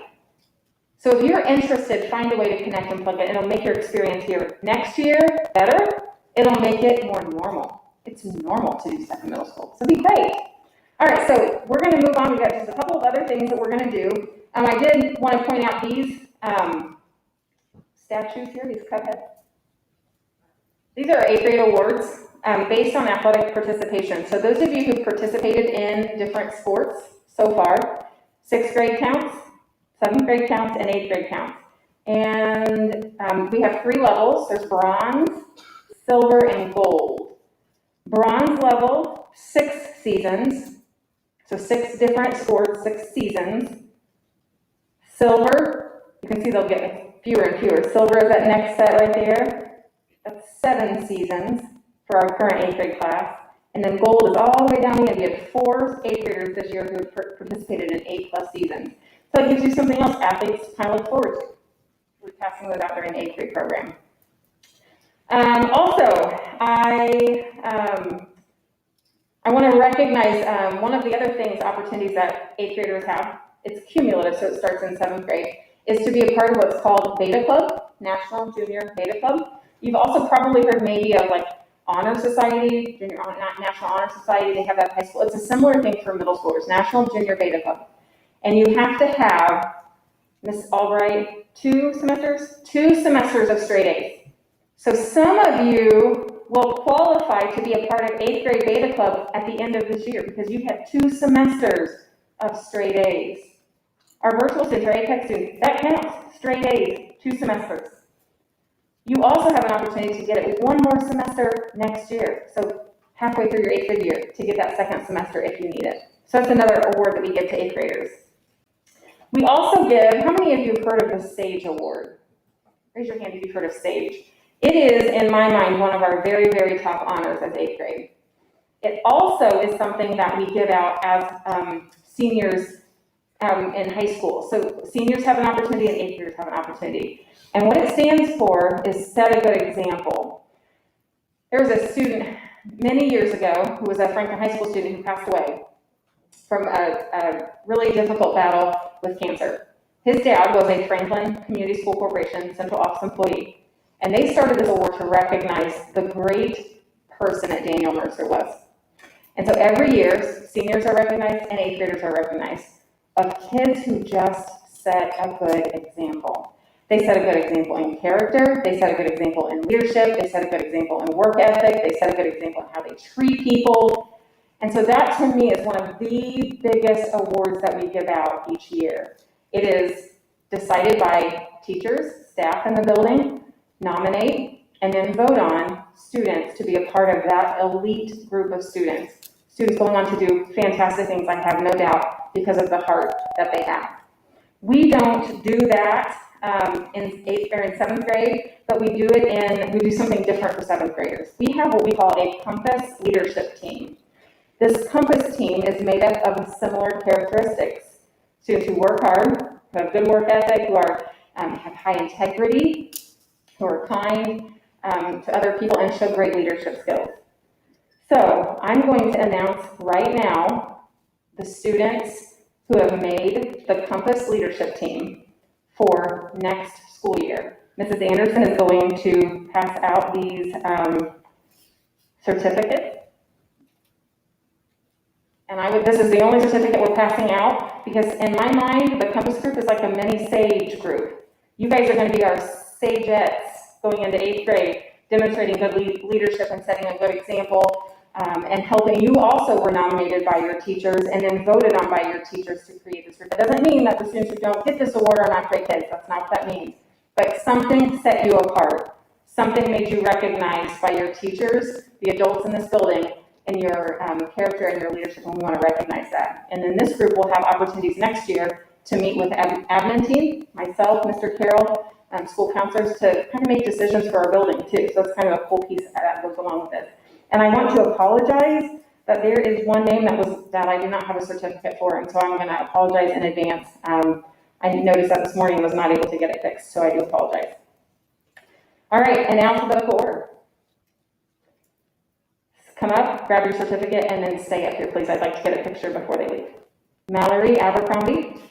So if you're interested, find a way to connect and plug in. It'll make your experience here next year better. It'll make it more normal. It's normal to do stuff in middle school. So it'll be great. All right, so we're going to move on. We've got just a couple of other things that we're going to do. I did want to point out these statues here, these cupheads. These are 8th grade awards based on athletic participation. So those of you who participated in different sports so far, 6th grade counts, 7th grade counts, and 8th grade counts. And we have 3 levels. There's bronze, silver, and gold. Bronze level, 6 seasons. So 6 different sports, 6 seasons. Silver, you can see they'll get fewer and fewer. Silver is that next set right there. That's 7 seasons for our current 8th grade class. And then gold is all the way down the end. We had 4 8th graders this year who have participated in 8+ seasons. So it gives you something else athletes kind of look forward to. We're passing those out there in the 8th grade program. Also, I want to recognize one of the other things, opportunities that 8th graders have. It's cumulative, so it starts in 7th grade, is to be a part of what's called Beta Club, National Junior Beta Club. You've also probably heard maybe of like Honor Society, National Honor Society, they have that in high school. It's a similar thing for middle schoolers, National Junior Beta Club. And you have to have, Miss Albright, 2 semesters of straight A's. So some of you will qualify to be a part of 8th grade Beta Club at the end of this year because you had 2 semesters of straight A's. Our virtual students, our APEX students, that counts, straight A's, 2 semesters. You also have an opportunity to get it 1 more semester next year. So halfway through your 8th grade year to get that 2nd semester if you need it. So that's another award that we give to 8th graders. We also give, how many of you have heard of the SAGE Award? Raise your hand if you've heard of SAGE. It is, in my mind, one of our very, very top honors as 8th grade. It also is something that we give out as seniors in high school. So seniors have an opportunity and 8th graders have an opportunity. And what it stands for is set a good example. There was a student many years ago who was a Franklin High School student who passed away from a really difficult battle with cancer. His dad was a Franklin Community School Corporation Central Office employee. And they started this award to recognize the great person that Daniel Mercer was. And so every year, seniors are recognized and 8th graders are recognized of kids who just set a good example. They set a good example in character, they set a good example in leadership, they set a good example in work ethic, they set a good example in how they treat people. And so that to me is one of the biggest awards that we give out each year. It is decided by teachers, staff in the building, nominate, and then vote on students to be a part of that elite group of students. Students going on to do fantastic things, I have no doubt, because of the heart that they have. We don't do that in 8th or in 7th grade, but we do something different for 7th graders. We have what we call a Compass leadership team. This Compass team is made up of similar characteristics. Students who work hard, who have good work ethic, who have high integrity, who are kind to other people, and show great leadership skills. So I'm going to announce right now the students who have made the Compass leadership team for next school year. Mrs. Anderson is going to pass out these certificates. And this is the only certificate we're passing out because in my mind, the Compass group is like a mini SAGE group. You guys are going to be our sagettes going into 8th grade, demonstrating good leadership and setting a good example, and helping. You also were nominated by your teachers and then voted on by your teachers to create this group. That doesn't mean that the students who don't get this award are not great kids. That's not what that means. But something set you apart. Something made you recognized by your teachers, the adults in this building, and your character and your leadership, and we want to recognize that. And then this group will have opportunities next year to meet with admin team, myself, Mr. Carroll, school counselors, to kind of make decisions for our building too. So it's kind of a cool piece that goes along with this. And I want to apologize that there is one name that I do not have a certificate for, and so I'm going to apologize in advance. I noticed that this morning I was not able to get it fixed, so I do apologize. All right, in alphabetical order. Come up, grab your certificate, and then stay up here, please. I'd like to get a picture before they leave. Mallory Abercrombie.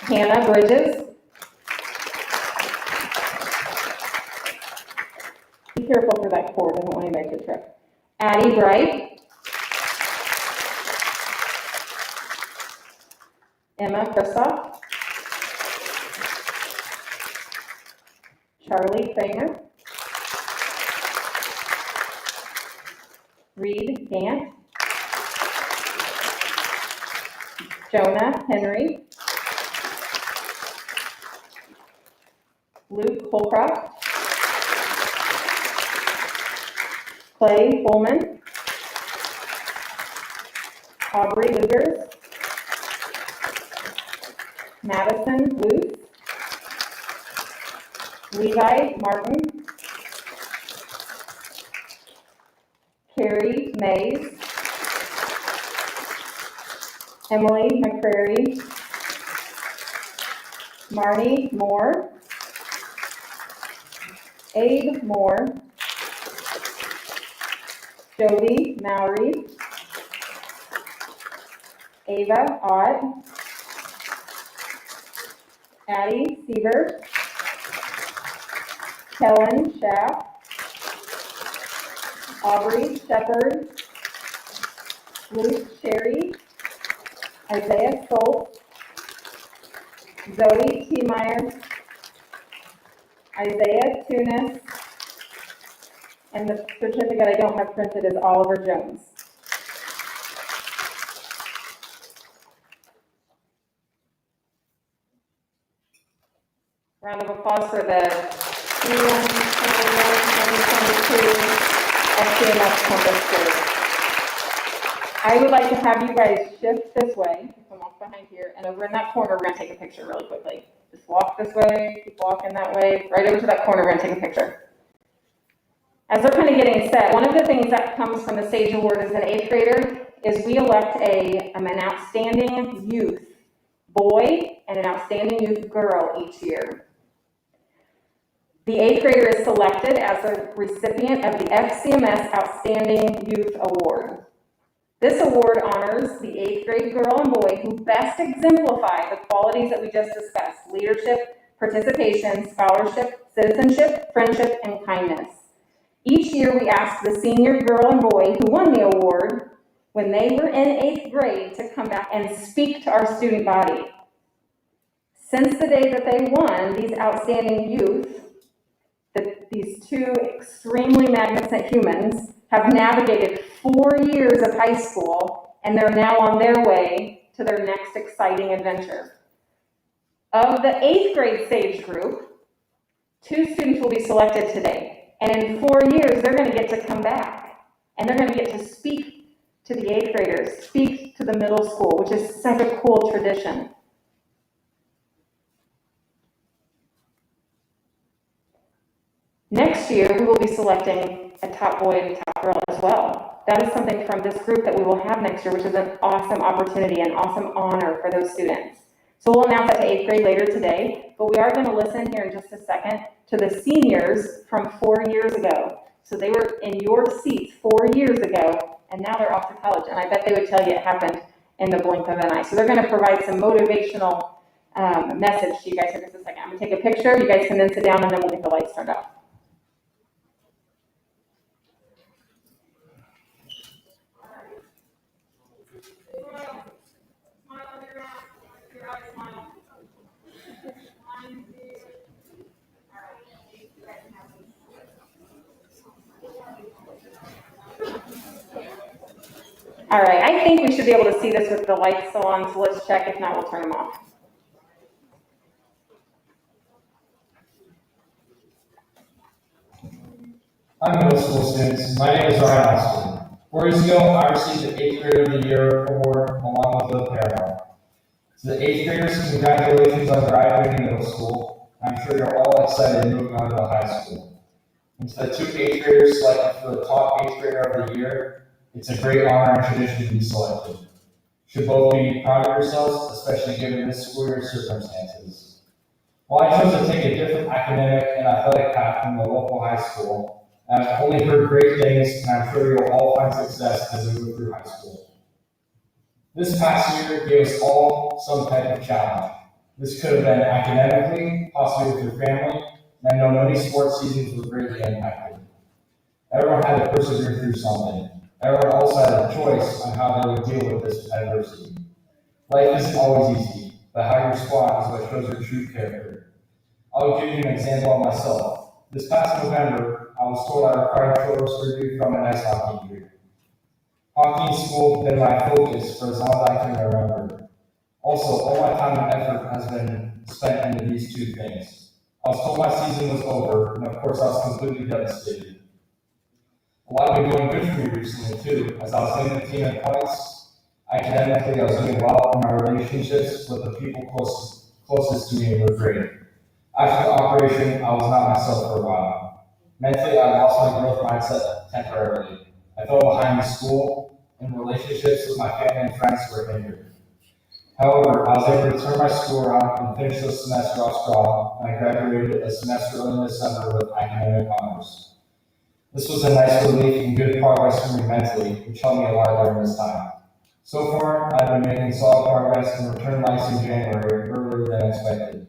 Hannah Bridges. Be careful for that cord. I don't want anybody to trip. Addie Bright. Emma Kristoff. Charlie Kramer. Reed Gant. Jonah Henry. Luke Holcroft. Clay Pullman. Aubrey Lugers. Madison Luce. Levi Martin. Carrie Mays. Emily McCrary. Marnie Moore. Abe Moore. Jovi Mowry. Ava Ott. Addie Seaver. Kellen Schaff. Aubrey Shepard. Luke Sherry. Isaiah Schultz. Zoe T. Meyer. Isaiah Tunis. And the certificate I don't have printed is Oliver Jones. Round of applause for the 2021-2022 Fcms Compass Group. I would like to have you guys shift this way. Come off behind here, and over in that corner, we're going to take a picture really quickly. Just walk this way, keep walking that way, right over to that corner, we're going to take a picture. As they're kind of getting set, one of the things that comes from the SAGE Award as an 8th grader is we elect an outstanding youth boy and an outstanding youth girl each year. The 8th grader is selected as a recipient of the Fcms Outstanding Youth Award. This award honors the 8th grade girl and boy who best exemplify the qualities that we just discussed: leadership, participation, scholarship, citizenship, friendship, and kindness. Each year we ask the senior girl and boy who won the award when they were in 8th grade to come back and speak to our student body. Since the day that they won, these outstanding youth, these two extremely magnificent humans, have navigated 4 years of high school, and they're now on their way to their next exciting adventure. Of the 8th grade SAGE group, 2 students will be selected today. And in 4 years, they're going to get to come back, and they're going to get to speak to the 8th graders, speak to the middle school, which is such a cool tradition. Next year, we will be selecting a top boy and a top girl as well. That is something from this group that we will have next year, which is an awesome opportunity, an awesome honor for those students. So we'll announce that to 8th grade later today, but we are going to listen here in just a second to the seniors from 4 years ago. So they were in your seats 4 years ago, and now they're off to college, and I bet they would tell you it happened in the blink of an eye. So they're going to provide some motivational message to you guys in just a second. I'm going to take a picture. You guys can then sit down, and then we'll get the lights turned off. All right, I think we should be able to see this with the lights still on, so let's check. If not, we'll turn them off. Hi, middle school students. My name is Ryan Austin. 4 years ago, I received the 8th Grader of the Year award along with Liv Paramore. To the 8th graders, congratulations on graduating middle school. I'm sure you're all excited moving on to high school. And to the 2 8th graders selected for the top 8th Grader of the Year, it's a great honor and tradition to be selected. You should both be proud of yourselves, especially given this school year's circumstances. While I chose to take a different academic and athletic path from the local high school, I've only heard great things, and I'm sure you'll all find success as we move through high school. This past year gave us all some type of challenge. This could have been academically, possibly with your family, and I know many sports seasons were greatly impacted. Everyone had to persevere through something. Everyone also had a choice on how they would deal with this adversity. Life isn't always easy, but how you respond is what shows your true character. I'll give you an example of myself. This past November, I was told I required shoulder surgery from an ice hockey injury. Hockey in school has been my focus for as long as I can remember. Also, all my time and effort has been spent into these two things. I was told my season was over, and of course I was completely devastated. A lot had been going good for me recently too, as I was leading the team in points. Academically, I was doing well, and my relationships with the people closest to me were great. After the operation, I was not myself for a while. Mentally, I lost my growth mindset temporarily. I fell behind in school, and relationships with my family and friends were hindered. However, I was able to turn my school around and finish the semester off strong, and I graduated a semester early in December with academic honors. This was a nice relief and good progress for me mentally, which helped me a lot during this time. So far, I've been making solid progress and returned lights in January earlier than expected.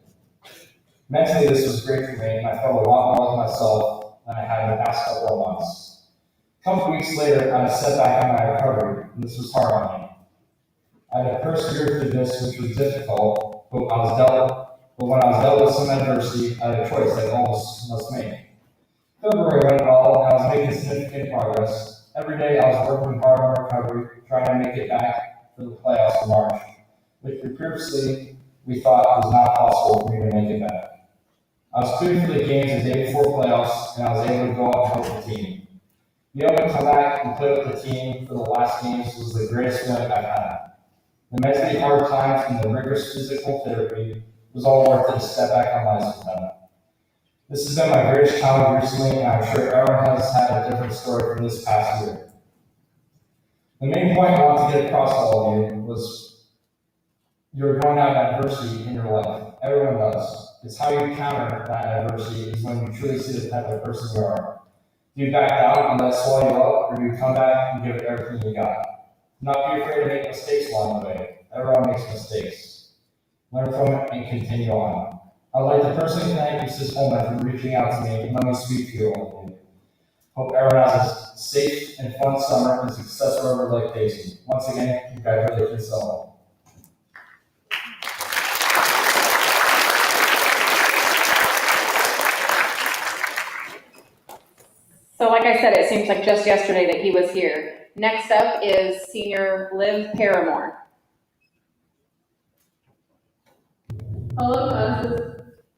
Mentally, this was great for me, and I felt a lot more like myself than I had in the past couple of months. A couple weeks later, I had a setback in my recovery, and this was hard on me. I had to persevere through this, which was difficult, but when I was dealt with some adversity, I had a choice that I almost must make. February went well, and I was making significant progress. Every day, I was working hard on recovery, trying to make it back for the playoffs in March, which previously we thought was not possible for me to make it back. I was cleared for the games the day before playoffs, and I was able to go out and help the team. Being able to come back and play with the team for the last games was the greatest feeling I've had. The mentally hard times and the rigorous physical therapy was all worth it to step back on the ice with them. This has been my greatest challenge recently, and I'm sure everyone has had a different story from this past year. The main point I want to get across to all of you was you're going to have adversity in your life. Everyone does. It's how you counter that adversity is when you truly see the type of person you are. Do you back down and let it swallow you up, or do you come back and give it everything you got? Do not be afraid to make mistakes along the way. Everyone makes mistakes. Learn from it and continue on. I'd like to personally thank Mrs. Holman for reaching out to me and let me speak to you all of you. Hope everyone has a safe and fun summer and successful over Lake Basin. Once again, congratulations to all. So like I said, it seems like just yesterday that he was here. Next up is senior Liv Paramore. Hello classes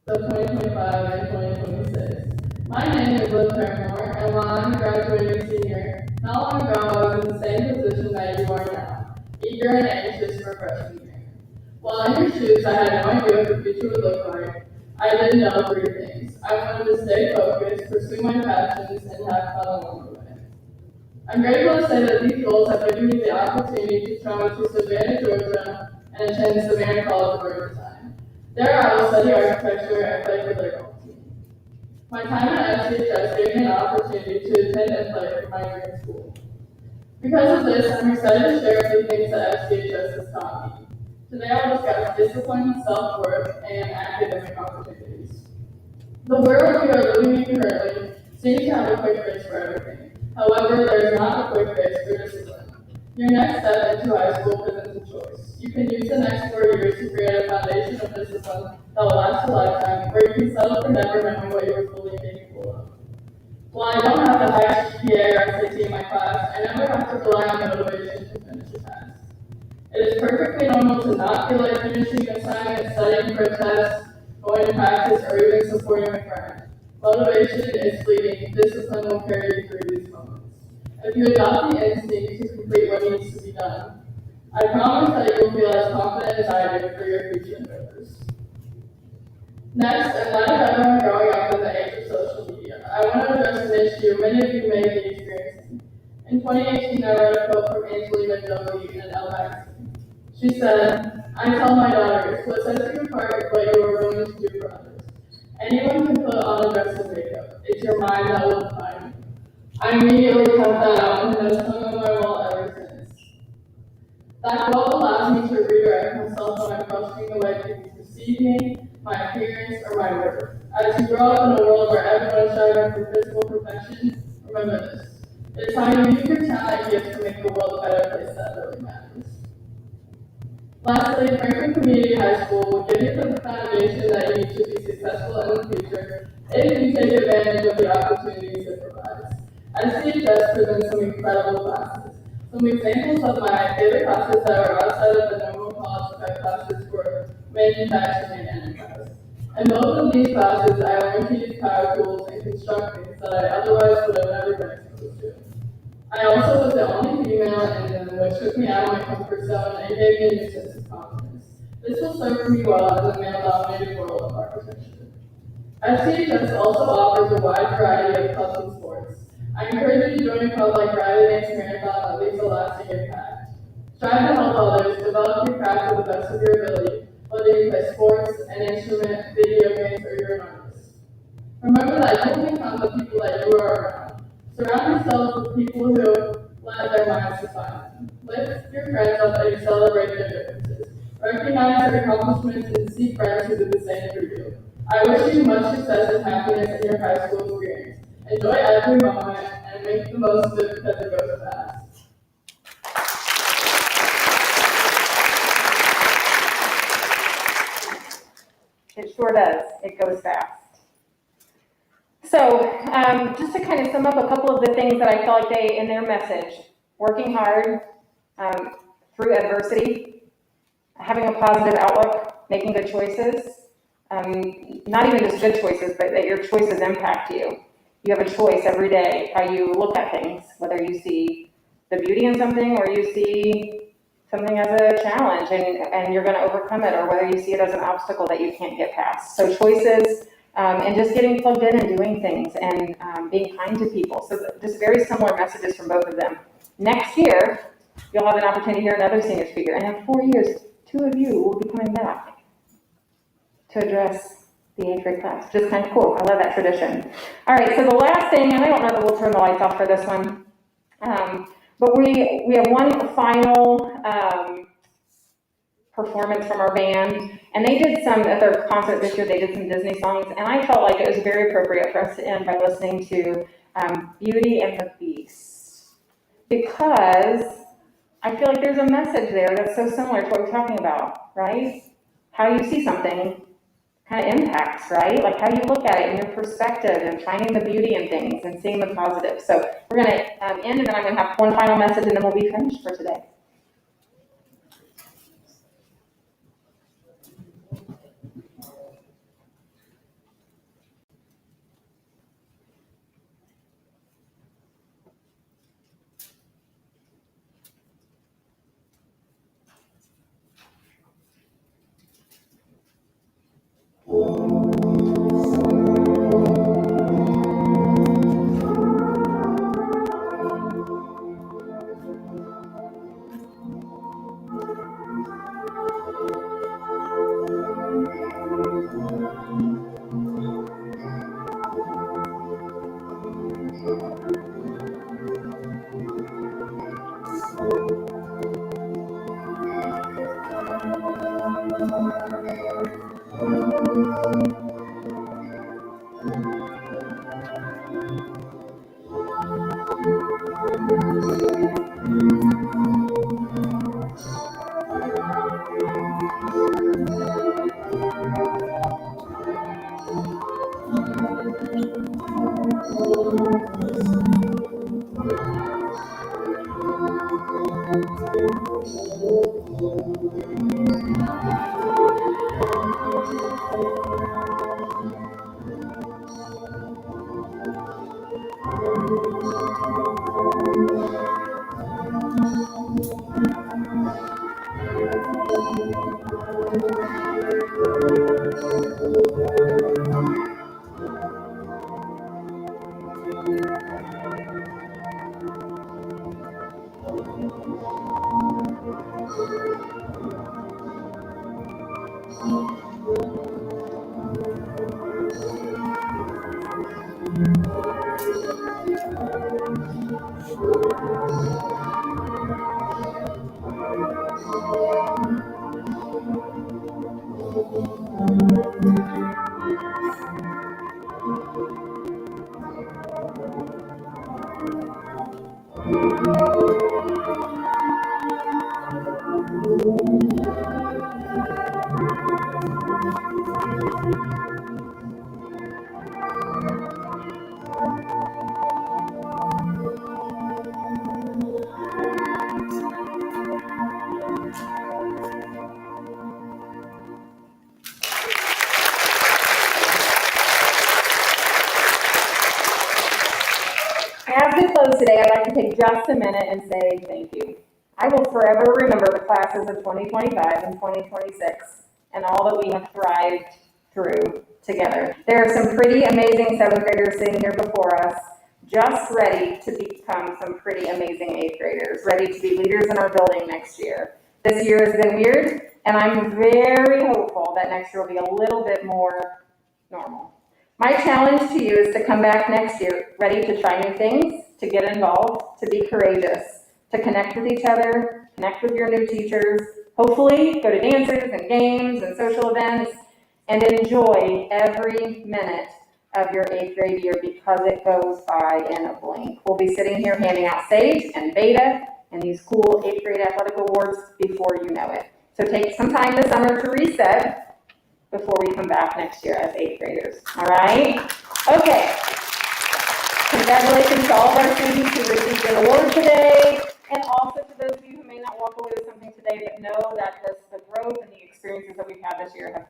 of 2025 and 2026. My name is Liv Paramore, and while I'm a graduating senior, not long ago I was in the same position that you are now, eager and anxious for freshman year. While in your shoes, I had no idea what the future would look like. I did know 3 things. I wanted to stay focused, pursue my passions, and have fun along the way. I'm grateful to say that these goals have given me the opportunity to travel to Savannah, Georgia, and attend Savannah College of Overtime. There I will study architecture and play for their golf team. My time at FCHS gave me an opportunity to attend and play for my dream school. Because of this, I'm excited to share a few things that FCHS has taught me. Today I'll discuss discipline, self-worth, and academic opportunities. The world we are living in currently seems to have a quick fix for everything. However, there is not a quick fix for discipline. Your next step into high school presents a choice. You can use the next 4 years to create a foundation of discipline that will last a lifetime, or you can settle for never knowing what you are fully capable of. While I don't have the highest GPA or SAT in my class, I never have to rely on motivation to finish. is perfectly normal to not feel like finishing an assignment, studying for a test, going to practice, or even supporting a friend. Motivation is fleeting. Discipline will carry you through these moments. If you adopt the instinct to complete what needs to be done, I promise that you will feel as confident as I do for your future endeavors. Next, in light of everyone growing up in the age of social media, I want to address an issue many of you may be experiencing. In 2018, I read a quote from Angelina Jolie in an Elle magazine. She said, "I tell my daughters, what sets you apart is what you are willing to do for others. Anyone can put on a dress and makeup. It's your mind that will define you." I immediately cut that out and it has hung on my wall ever since. That quote allows me to redirect myself when I'm questioning the way people perceive me, my appearance, or my worth. As you grow up in a world where everyone is striving for physical perfection, remember this. It's how you use your talent and gifts to make the world a better place that really matters. Lastly, Franklin Community High School will give you the foundation that you need to be successful in the future if you take advantage of the opportunities it provides. SCHS presents some incredible classes. Some examples of my favorite classes that are outside of the normal college prep classes were manufacturing and enterprise. In both of these classes, I learned to use power tools and construct things that I otherwise would have never been exposed to. I also was the only female in them, which took me out of my comfort zone and gave me a new sense of confidence. This will serve me well in the male-dominated world of architecture. SCHS also offers a wide variety of clubs and sports. I encourage you to join a club like Riley Nate's Marathon that leaves a lasting impact. Strive to help others, develop your craft to the best of your ability, whether you play sports, an instrument, video games, or you're an artist. Remember that you will become the people that you are around. Surround yourself with people who let their minds define them. Lift your friends up and celebrate their differences. Recognize their accomplishments and seek friends who do the same for you. I wish you much success and happiness in your high school experience. Enjoy every moment and make the most of it because it goes fast. It sure does. It goes fast. So, just to kind of sum up a couple of the things that I feel like they, in their message, working hard through adversity, having a positive outlook, making good choices, not even just good choices, but that your choices impact you. You have a choice every day how you look at things, whether you see the beauty in something or you see something as a challenge and you're going to overcome it, or whether you see it as an obstacle that you can't get past. So choices and just getting plugged in and doing things and being kind to people. So just very similar messages from both of them. Next year, you'll have an opportunity to hear another senior speaker. And in 4 years, 2 of you will be coming back to address the 8th grade class. Just kind of cool. I love that tradition. All right, so the last thing, and I don't know that we'll turn the lights off for this one, but we have one final performance from our band, and they did some at their concert this year. They did some Disney songs, and I felt like it was very appropriate for us to end by listening to Beauty and the Beast, because I feel like there's a message there that's so similar to what we're talking about, right? How you see something kind of impacts, right? Like how you look at it and your perspective and finding the beauty in things and seeing the positive. So we're going to end, and then I'm going to have one final message, and then we'll be finished for today. As we close today, I'd like to take just a minute and say thank you. I will forever remember the classes of 2025 and 2026 and all that we have thrived through together. There are some pretty amazing seventh graders sitting here before us, just ready to become some pretty amazing eighth graders, ready to be leaders in our building next year. This year has been weird, and I'm very hopeful that next year will be a little bit more normal. My challenge to you is to come back next year ready to try new things, to get involved, to be courageous, to connect with each other, connect with your new teachers, hopefully go to dances and games and social events, and enjoy every minute of your eighth grade year because it goes by in a blink. We'll be sitting here handing out Sage and Beta and these cool eighth grade athletic awards before you know it. So take some time this summer to reset before we come back next year as eighth graders. All right? Okay. Congratulations to all of our students who received an award today, and also to those of you who may not walk away with something today, but know that the growth and the experiences that we've had this year have